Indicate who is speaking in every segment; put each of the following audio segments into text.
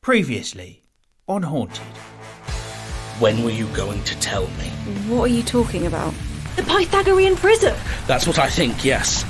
Speaker 1: Previously on Haunted.
Speaker 2: When were you going to tell me?
Speaker 3: What are you talking about? The Pythagorean prism!
Speaker 2: That's what I think, yes.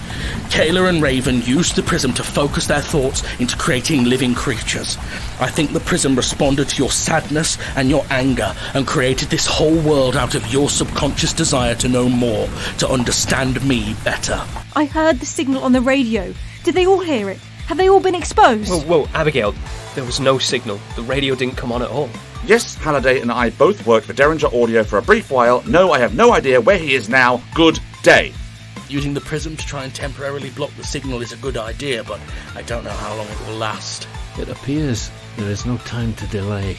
Speaker 2: Kayla and Raven used the prism to focus their thoughts into creating living creatures. I think the prism responded to your sadness and your anger and created this whole world out of your subconscious desire to know more, to understand me better.
Speaker 3: I heard the signal on the radio. Did they all hear it? Have they all been exposed?
Speaker 4: Whoa, Abigail. There was no signal. The radio didn't come on at all.
Speaker 5: Yes, Halliday and I both worked for Derringer Audio for a brief while. No, I have no idea where he is now. Good day.
Speaker 2: Using the prism to try and temporarily block the signal is a good idea, but I don't know how long it will last.
Speaker 6: It appears there is no time to delay.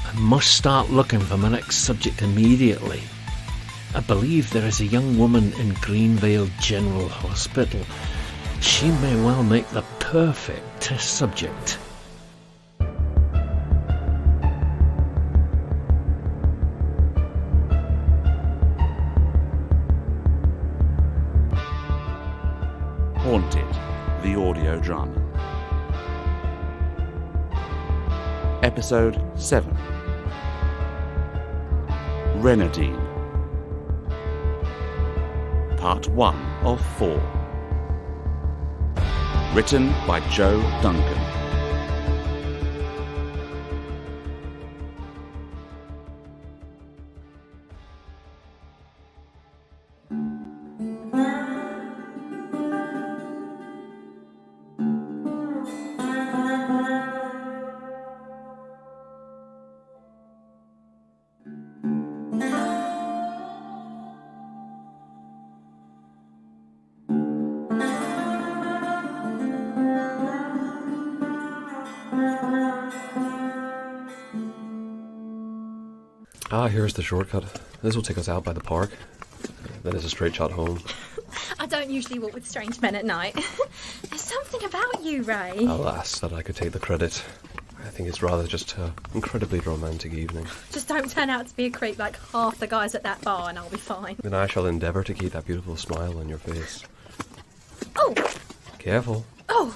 Speaker 6: I must start looking for my next subject immediately. I believe there is a young woman in Greenvale General Hospital. She may well make the perfect test subject.
Speaker 5: Haunted, the audio drama. Episode 7. Reynadine. Part 1 of 4. Written by Joe Duncan.
Speaker 4: Here's the shortcut. This will take us out by the park. Then it's a straight shot home.
Speaker 7: I don't usually walk with strange men at night. There's something about you, Ray.
Speaker 4: Alas, that I could take the credit. I think it's rather just an incredibly romantic evening.
Speaker 7: Just don't turn out to be a creep like half the guys at that bar and I'll be fine.
Speaker 4: Then I shall endeavour to keep that beautiful smile on your face.
Speaker 7: Oh!
Speaker 4: Careful.
Speaker 7: Oh!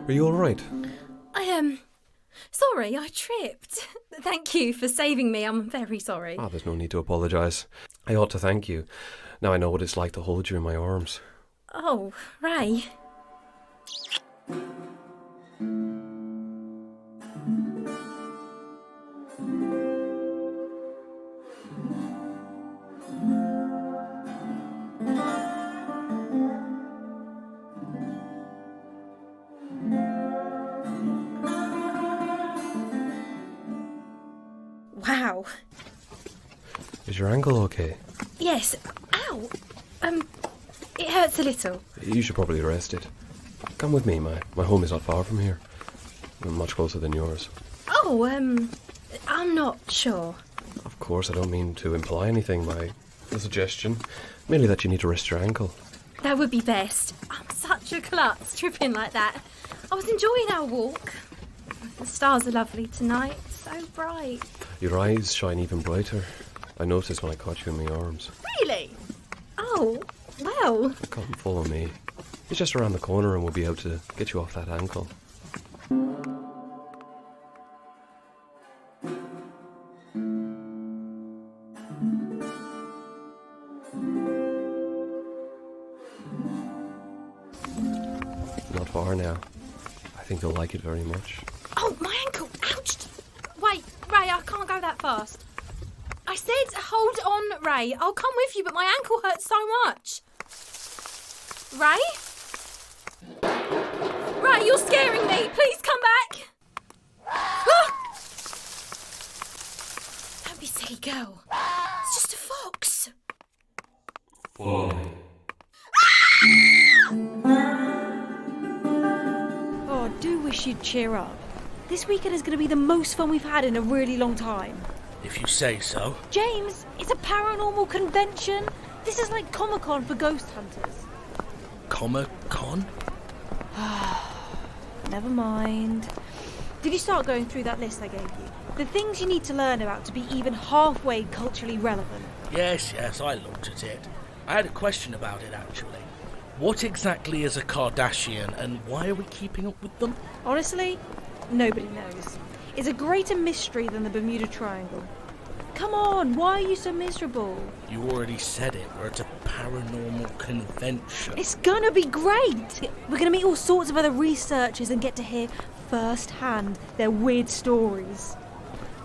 Speaker 4: Are you alright?
Speaker 7: Sorry, I tripped. Thank you for saving me. I'm very sorry.
Speaker 4: There's no need to apologise. I ought to thank you. Now I know what it's like to hold you in my arms.
Speaker 7: Oh, Ray. Wow.
Speaker 4: Is your ankle okay?
Speaker 7: Yes. Ow. It hurts a little.
Speaker 4: You should probably rest it. Come with me. My home is not far from here. Much closer than yours.
Speaker 7: Oh, I'm not sure.
Speaker 4: Of course, I don't mean to imply anything by the suggestion. Merely that you need to rest your ankle.
Speaker 7: That would be best. I'm such a klutz tripping like that. I was enjoying our walk. The stars are lovely tonight. So bright.
Speaker 4: Your eyes shine even brighter. I noticed when I caught you in my arms.
Speaker 7: Really? Oh, well.
Speaker 4: Come, follow me. It's just around the corner and we'll be able to get you off that ankle. Not far now. I think you'll like it very much.
Speaker 7: Oh, my ankle! Ouch! Wait, Ray, I can't go that fast. I said hold on, Ray. I'll come with you, but my ankle hurts so much. Ray? Ray, you're scaring me. Please come back. Don't be silly, girl. It's just a fox.
Speaker 4: Follow me.
Speaker 3: Oh, I do wish you'd cheer up. This weekend is going to be the most fun we've had in a really long time.
Speaker 2: If you say so.
Speaker 3: James, it's a paranormal convention. This is like Comic-Con for ghost hunters.
Speaker 2: Comic-Con?
Speaker 3: Never mind. Did you start going through that list I gave you? The things you need to learn about to be even halfway culturally relevant.
Speaker 2: Yes, I looked at it. I had a question about it, actually. What exactly is a Kardashian, and why are we keeping up with them?
Speaker 3: Honestly, nobody knows. It's a greater mystery than the Bermuda Triangle. Come on, why are you so miserable?
Speaker 2: You already said it. We're at a paranormal convention.
Speaker 3: It's gonna be great! We're gonna meet all sorts of other researchers and get to hear firsthand their weird stories.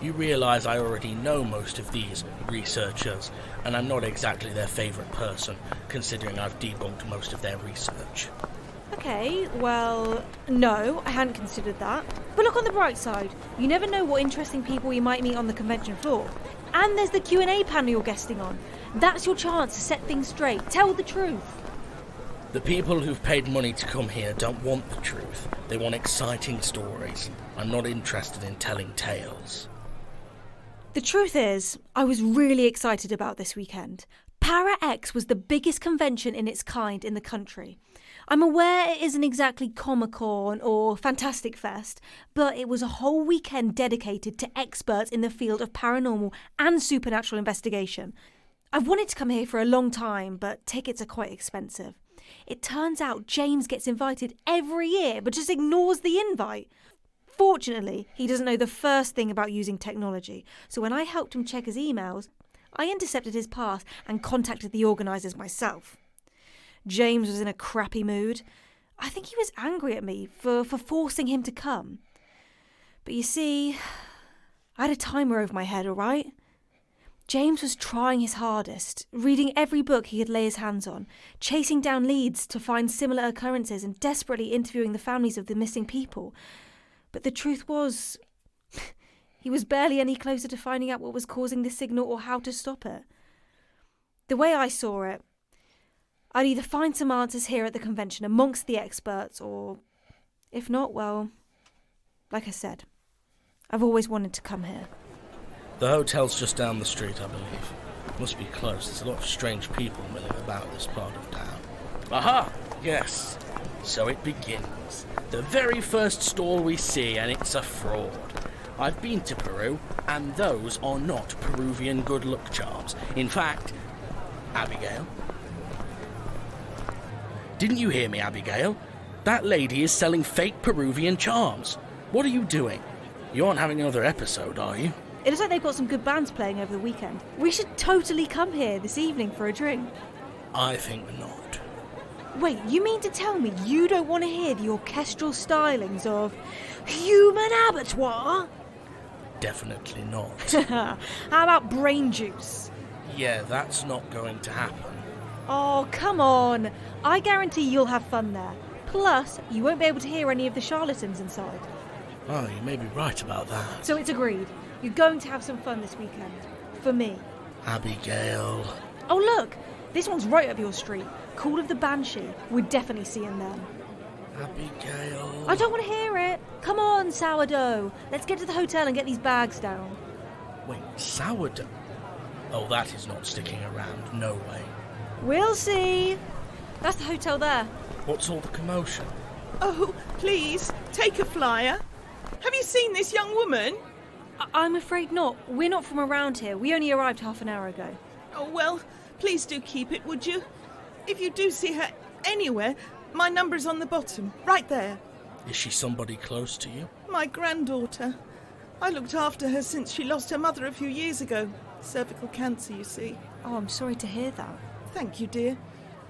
Speaker 2: You realise I already know most of these researchers, and I'm not exactly their favourite person, considering I've debunked most of their research.
Speaker 3: Okay, well, no, I hadn't considered that. But look on the bright side. You never know what interesting people you might meet on the convention floor. And there's the Q&A panel you're guesting on. That's your chance to set things straight. Tell the truth.
Speaker 2: The people who've paid money to come here don't want the truth. They want exciting stories. I'm not interested in telling tales.
Speaker 3: The truth is, I was really excited about this weekend. ParaX was the biggest convention in its kind in the country. I'm aware it isn't exactly Comic-Con or Fantastic Fest, but it was a whole weekend dedicated to experts in the field of paranormal and supernatural investigation. I've wanted to come here for a long time, but tickets are quite expensive. It turns out James gets invited every year, but just ignores the invite. Fortunately, he doesn't know the first thing about using technology, so when I helped him check his emails, I intercepted his pass and contacted the organisers myself. James was in a crappy mood. I think he was angry at me for forcing him to come. But you see, I had a timer over my head, all right? James was trying his hardest, reading every book he could lay his hands on, chasing down leads to find similar occurrences and desperately interviewing the families of the missing people. But the truth was, he was barely any closer to finding out what was causing the signal or how to stop it. The way I saw it, I'd either find some answers here at the convention amongst the experts, or if not, well, like I said, I've always wanted to come here.
Speaker 2: The hotel's just down the street, I believe. Must be close. There's a lot of strange people milling about this part of town. Aha! Yes. So it begins. The very first stall we see, and it's a fraud. I've been to Peru, and those are not Peruvian good luck charms. In fact, Abigail. Didn't you hear me, Abigail? That lady is selling fake Peruvian charms. What are you doing? You aren't having another episode, are you?
Speaker 3: It looks like they've got some good bands playing over the weekend. We should totally come here this evening for a drink.
Speaker 2: I think not.
Speaker 3: Wait, you mean to tell me you don't want to hear the orchestral stylings of Human Abattoir?
Speaker 2: Definitely not.
Speaker 3: How about Brain Juice?
Speaker 2: Yeah, that's not going to happen.
Speaker 3: Oh, come on. I guarantee you'll have fun there. Plus, you won't be able to hear any of the charlatans inside.
Speaker 2: Oh, you may be right about that.
Speaker 3: So it's agreed. You're going to have some fun this weekend. For me.
Speaker 2: Abigail.
Speaker 3: Oh, look. This one's right up your street. Call of the Banshee. We're definitely seeing them.
Speaker 2: Abigail.
Speaker 3: I don't want to hear it. Come on, sourdough. Let's get to the hotel and get these bags down.
Speaker 2: Wait, sourdough? Oh, that is not sticking around. No way.
Speaker 3: We'll see. That's the hotel there.
Speaker 2: What's all the commotion?
Speaker 8: Oh, please, take a flyer. Have you seen this young woman?
Speaker 3: I'm afraid not. We're not from around here. We only arrived half an hour ago.
Speaker 8: Oh, well, please do keep it, would you? If you do see her anywhere, my number's on the bottom, right there.
Speaker 2: Is she somebody close to you?
Speaker 8: My granddaughter. I looked after her since she lost her mother a few years ago. Cervical cancer, you see.
Speaker 3: Oh, I'm sorry to hear that.
Speaker 8: Thank you, dear.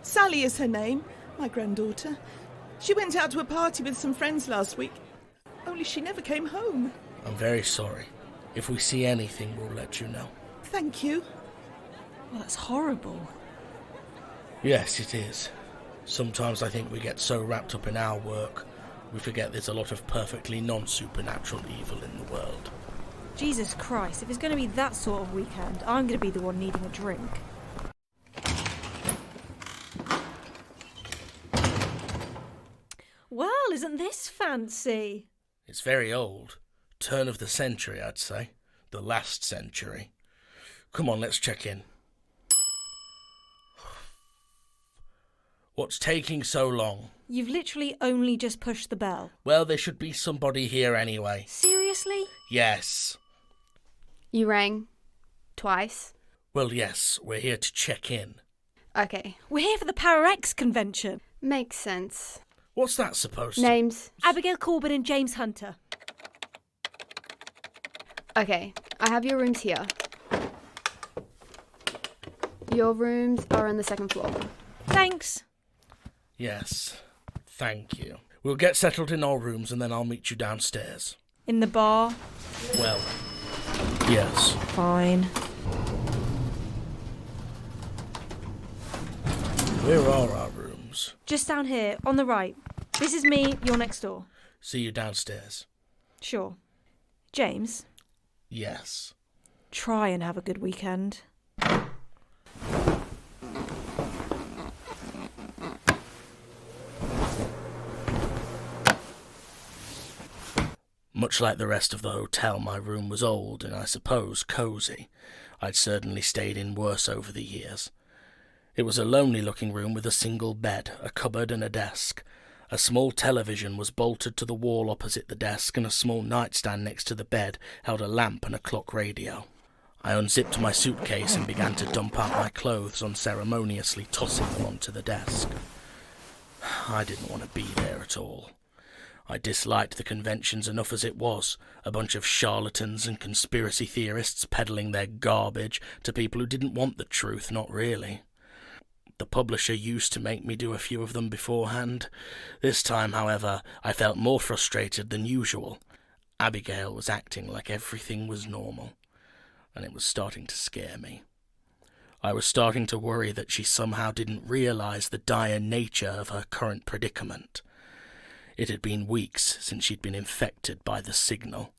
Speaker 8: Sally is her name, my granddaughter. She went out to a party with some friends last week, only she never came home.
Speaker 2: I'm very sorry. If we see anything, we'll let you know.
Speaker 8: Thank you.
Speaker 3: Well, that's horrible.
Speaker 2: Yes, it is. Sometimes I think we get so wrapped up in our work, we forget there's a lot of perfectly non-supernatural evil in the world.
Speaker 3: Jesus Christ, if it's going to be that sort of weekend, I'm going to be the one needing a drink. Well, isn't this fancy?
Speaker 2: It's very old. Turn of the century, I'd say. The last century. Come on, let's check in. What's taking so long?
Speaker 3: You've literally only just pushed the bell.
Speaker 2: Well, there should be somebody here anyway.
Speaker 3: Seriously?
Speaker 2: Yes.
Speaker 9: You rang twice.
Speaker 2: Well, yes, we're here to check in.
Speaker 9: Okay.
Speaker 3: We're here for the ParaX convention.
Speaker 9: Makes sense.
Speaker 2: What's that supposed to...
Speaker 9: Names.
Speaker 3: Abigail Corbin and James Hunter.
Speaker 9: Okay, I have your rooms here. Your rooms are on the second floor.
Speaker 3: Thanks.
Speaker 2: Yes, thank you. We'll get settled in our rooms and then I'll meet you downstairs.
Speaker 3: In the bar.
Speaker 2: Well, yes.
Speaker 3: Fine.
Speaker 2: Where are our rooms?
Speaker 3: Just down here, on the right. This is me, you're next door.
Speaker 2: See you downstairs.
Speaker 3: Sure. James,
Speaker 2: Yes.
Speaker 3: try and have a good weekend.
Speaker 2: Much like the rest of the hotel, my room was old and I suppose cosy. I'd certainly stayed in worse over the years. It was a lonely-looking room with a single bed, a cupboard and a desk. A small television was bolted to the wall opposite the desk, and a small nightstand next to the bed held a lamp and a clock radio. I unzipped my suitcase and began to dump out my clothes, unceremoniously tossing them onto the desk. I didn't want to be there at all. I disliked the conventions enough as it was, a bunch of charlatans and conspiracy theorists peddling their garbage to people who didn't want the truth, not really. The publisher used to make me do a few of them beforehand. This time, however, I felt more frustrated than usual. Abigail was acting like everything was normal, and it was starting to scare me. I was starting to worry that she somehow didn't realise the dire nature of her current predicament. It had been weeks since she'd been infected by the signal.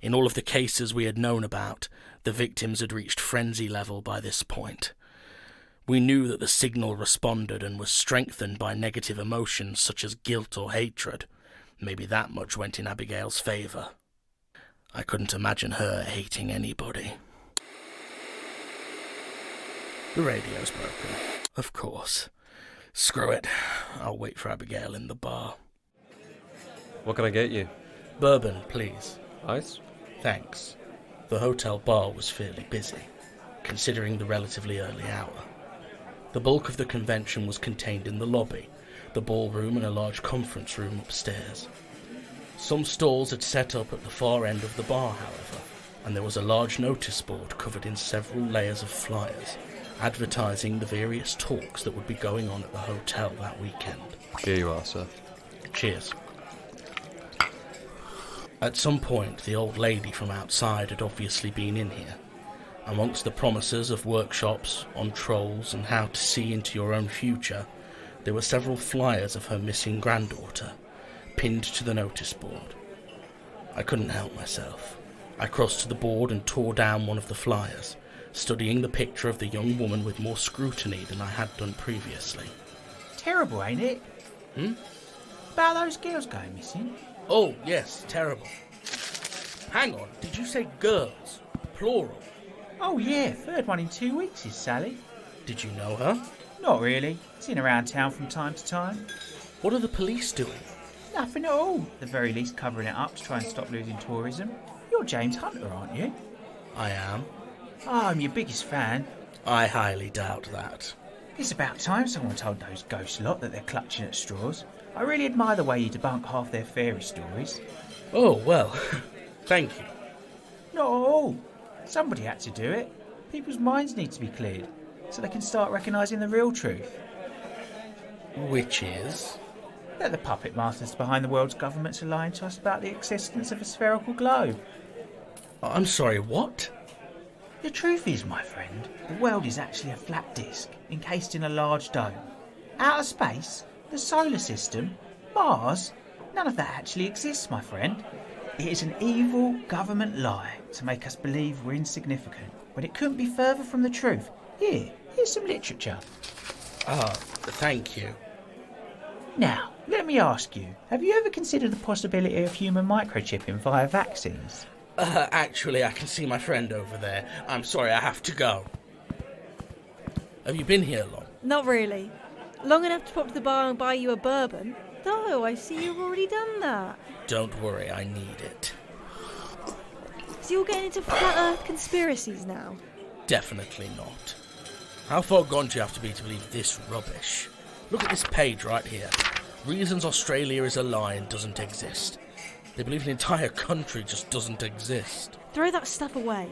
Speaker 2: In all of the cases we had known about, the victims had reached frenzy level by this point. We knew that the signal responded and was strengthened by negative emotions such as guilt or hatred. Maybe that much went in Abigail's favour. I couldn't imagine her hating anybody. The radio's broken. Of course. Screw it. I'll wait for Abigail in the bar.
Speaker 4: What can I get you?
Speaker 2: Bourbon, please.
Speaker 4: Ice?
Speaker 2: Thanks. The hotel bar was fairly busy, considering the relatively early hour. The bulk of the convention was contained in the lobby, the ballroom and a large conference room upstairs. Some stalls had set up at the far end of the bar, however, and there was a large notice board covered in several layers of flyers, advertising the various talks that would be going on at the hotel that weekend.
Speaker 4: Here you are, sir.
Speaker 2: Cheers. At some point, the old lady from outside had obviously been in here. Amongst the promises of workshops on trolls and how to see into your own future, there were several flyers of her missing granddaughter, pinned to the notice board. I couldn't help myself. I crossed to the board and tore down one of the flyers, studying the picture of the young woman with more scrutiny than I had done previously.
Speaker 1: Terrible, ain't it? About those girls going missing?
Speaker 2: Oh, yes, terrible. Hang on, did you say girls? Plural?
Speaker 1: Oh yeah, third one in 2 weeks is Sally.
Speaker 2: Did you know her?
Speaker 1: Not really. Seen around town from time to time.
Speaker 2: What are the police doing?
Speaker 1: Nothing at all. At the very least covering it up to try and stop losing tourism. You're James Hunter, aren't you?
Speaker 2: I am.
Speaker 1: Oh, I'm your biggest fan.
Speaker 2: I highly doubt that.
Speaker 1: It's about time someone told those ghost lot that they're clutching at straws. I really admire the way you debunk half their fairy stories.
Speaker 2: Oh, well, thank you.
Speaker 1: Not at all. Somebody had to do it. People's minds need to be cleared so they can start recognising the real truth.
Speaker 2: Which is?
Speaker 1: That the puppet masters behind the world's governments are lying to us about the existence of a spherical globe.
Speaker 2: I'm sorry, what?
Speaker 1: The truth is, my friend, the world is actually a flat disc encased in a large dome. Outer space, the solar system, Mars, none of that actually exists, my friend. It is an evil government lie to make us believe we're insignificant when it couldn't be further from the truth. Here's some literature.
Speaker 2: Thank you.
Speaker 1: Now, let me ask you, have you ever considered the possibility of human microchipping via vaccines?
Speaker 2: Actually, I can see my friend over there. I'm sorry, I have to go. Have you been here long?
Speaker 3: Not really. Long enough to pop to the bar and buy you a bourbon? Though, I see you've already done that.
Speaker 2: Don't worry, I need it.
Speaker 3: So you're getting into flat earth conspiracies now?
Speaker 2: Definitely not. How far gone do you have to be to believe this rubbish? Look at this page right here. Reasons Australia is a lie and doesn't exist. They believe an entire country just doesn't exist.
Speaker 3: Throw that stuff away.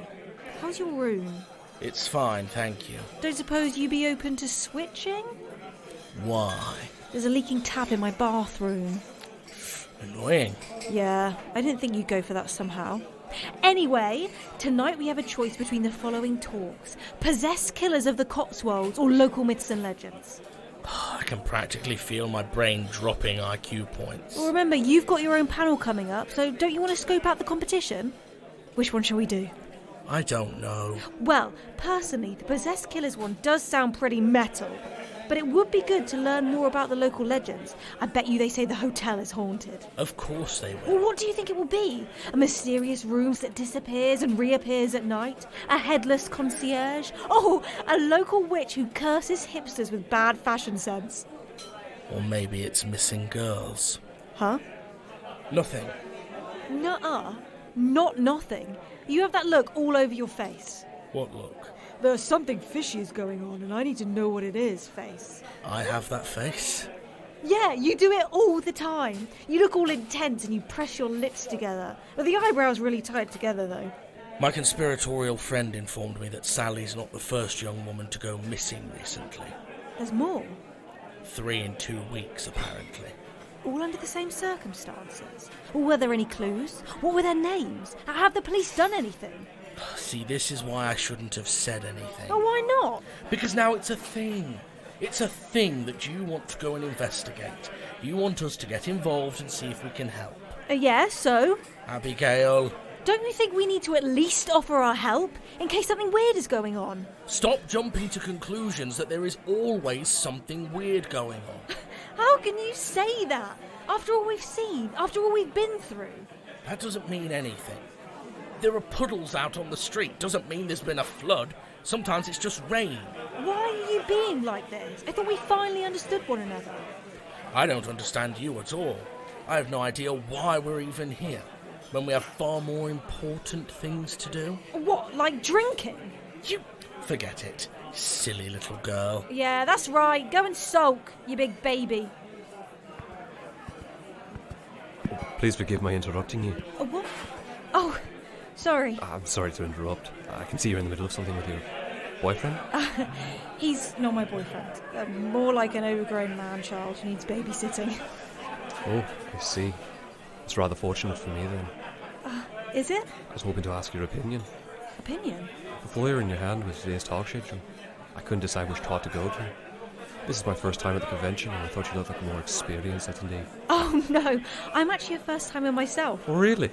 Speaker 3: How's your room?
Speaker 2: It's fine, thank you.
Speaker 3: Don't suppose you'd be open to switching?
Speaker 2: Why?
Speaker 3: There's a leaking tap in my bathroom.
Speaker 2: Annoying.
Speaker 3: Yeah, I didn't think you'd go for that somehow. Anyway, tonight we have a choice between the following talks: possessed killers of the Cotswolds or local myths and legends.
Speaker 2: I can practically feel my brain dropping IQ points.
Speaker 3: Well, remember, you've got your own panel coming up, so don't you want to scope out the competition? Which one shall we do?
Speaker 2: I don't know.
Speaker 3: Well, personally, the possessed killers one does sound pretty metal, but it would be good to learn more about the local legends. I bet you they say the hotel is haunted.
Speaker 2: Of course they will.
Speaker 3: Well, what do you think it will be? A mysterious room that disappears and reappears at night? A headless concierge? Oh, a local witch who curses hipsters with bad fashion sense.
Speaker 2: Or maybe it's missing girls.
Speaker 3: Huh?
Speaker 2: Nothing.
Speaker 3: Nuh-uh. Not nothing. You have that look all over your face.
Speaker 2: What look?
Speaker 3: There's something fishy is going on and I need to know what it is, face.
Speaker 2: I have that face?
Speaker 3: Yeah, you do it all the time. You look all intense and you press your lips together. But the eyebrows really tight together, though.
Speaker 2: My conspiratorial friend informed me that Sally's not the first young woman to go missing recently.
Speaker 3: There's more.
Speaker 2: 3 in 2 weeks, apparently.
Speaker 3: All under the same circumstances. Were there any clues? What were their names? Have the police done anything?
Speaker 2: See, this is why I shouldn't have said anything.
Speaker 3: Oh, why not?
Speaker 2: Because now it's a thing. It's a thing that you want to go and investigate. You want us to get involved and see if we can help.
Speaker 3: Yeah, so?
Speaker 2: Abigail.
Speaker 3: Don't you think we need to at least offer our help, in case something weird is going on?
Speaker 2: Stop jumping to conclusions that there is always something weird going on.
Speaker 3: How can you say that? After all we've seen, after all we've been through?
Speaker 2: That doesn't mean anything. There are puddles out on the street. Doesn't mean there's been a flood. Sometimes it's just rain.
Speaker 3: Why are you being like this? I thought we finally understood one another.
Speaker 2: I don't understand you at all. I have no idea why we're even here, when we have far more important things to do.
Speaker 3: What, like drinking?
Speaker 2: You forget it, silly little girl.
Speaker 3: Yeah, that's right. Go and sulk, you big baby.
Speaker 4: Please forgive my interrupting you.
Speaker 3: What? Oh, sorry.
Speaker 4: I'm sorry to interrupt. I can see you're in the middle of something with your boyfriend.
Speaker 3: He's not my boyfriend. More like an overgrown man-child who needs babysitting.
Speaker 4: Oh, I see. It's rather fortunate for me then.
Speaker 3: Is it?
Speaker 4: I was hoping to ask your opinion.
Speaker 3: Opinion?
Speaker 4: The flyer in your hand with today's talk schedule. I couldn't decide which talk to go to. This is my first time at the convention and I thought you looked like a more experienced attendee.
Speaker 3: Oh no, I'm actually a first-timer myself.
Speaker 4: Oh really?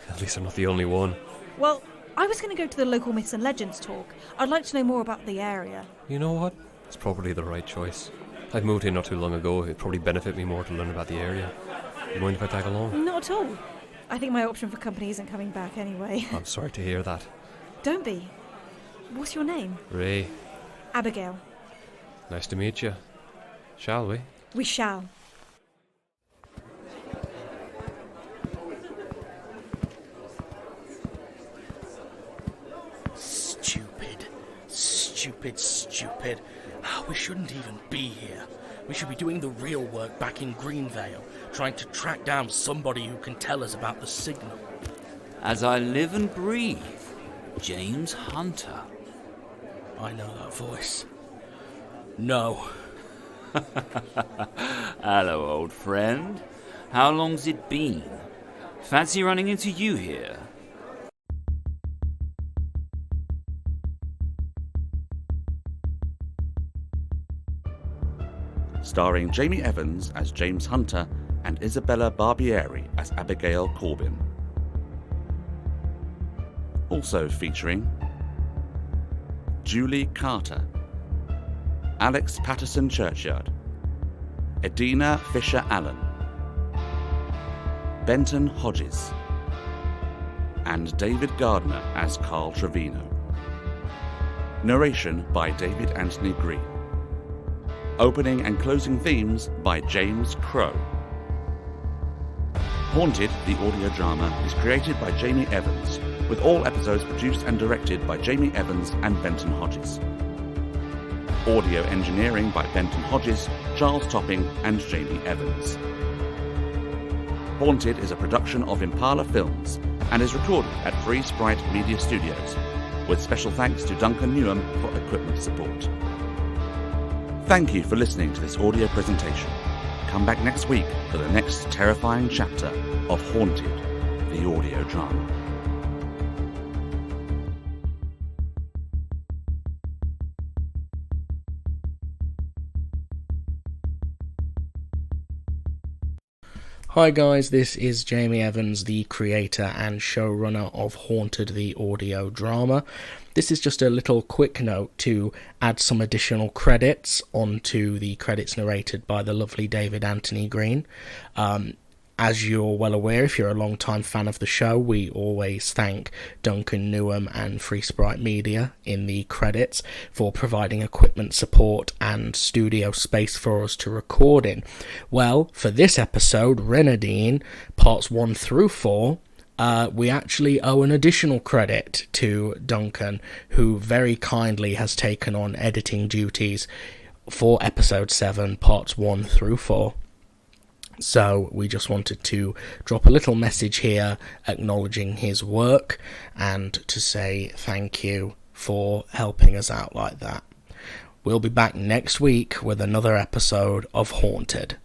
Speaker 4: At least I'm not the only one.
Speaker 3: Well, I was going to go to the local myths and legends talk. I'd like to know more about the area.
Speaker 4: You know what? It's probably the right choice. I moved here not too long ago. It'd probably benefit me more to learn about the area. You mind if I tag along?
Speaker 3: Not at all. I think my option for company isn't coming back anyway.
Speaker 4: I'm sorry to hear that.
Speaker 3: Don't be. What's your name?
Speaker 4: Ray.
Speaker 3: Abigail.
Speaker 4: Nice to meet you. Shall we?
Speaker 3: We shall.
Speaker 2: Stupid. We shouldn't even be here. We should be doing the real work back in Greenvale, trying to track down somebody who can tell us about the signal.
Speaker 10: As I live and breathe, James Hunter.
Speaker 2: I know that voice. No.
Speaker 10: Hello, old friend. How long's it been? Fancy running into you here?
Speaker 5: Starring Jamie Evans as James Hunter and Isabella Barbieri as Abigail Corbin. Also featuring Julie Carter, Alex Patterson Churchyard, Edina Fisher-Allen, Benton Hodges, and David Gardner as Carl Trevino. Narration by David Anthony Green. Opening and closing themes by James Crow. Haunted, the audio drama, is created by Jamie Evans, with all episodes produced and directed by Jamie Evans and Benton Hodges. Audio engineering by Benton Hodges, Giles Topping and Jamie Evans. Haunted is a production of Impala Films and is recorded at Free Sprite Media Studios, with special thanks to Duncan Newham for equipment support. Thank you for listening to this audio presentation. Come back next week for the next terrifying chapter of Haunted, the audio drama.
Speaker 2: Hi guys, this is Jamie Evans, the creator and showrunner of Haunted, the audio drama. This is just a little quick note to add some additional credits onto the credits narrated by the lovely David Anthony Green. As you're well aware, if you're a long-time fan of the show, we always thank Duncan Newham and Free Sprite Media in the credits for providing equipment support and studio space for us to record in. Well, for this episode, Reynadine, parts 1 through 4, we actually owe an additional credit to Duncan, who very kindly has taken on editing duties for episode 7, parts 1 through 4. So we just wanted to drop a little message here acknowledging his work and to say thank you for helping us out like that. We'll be back next week with another episode of Haunted.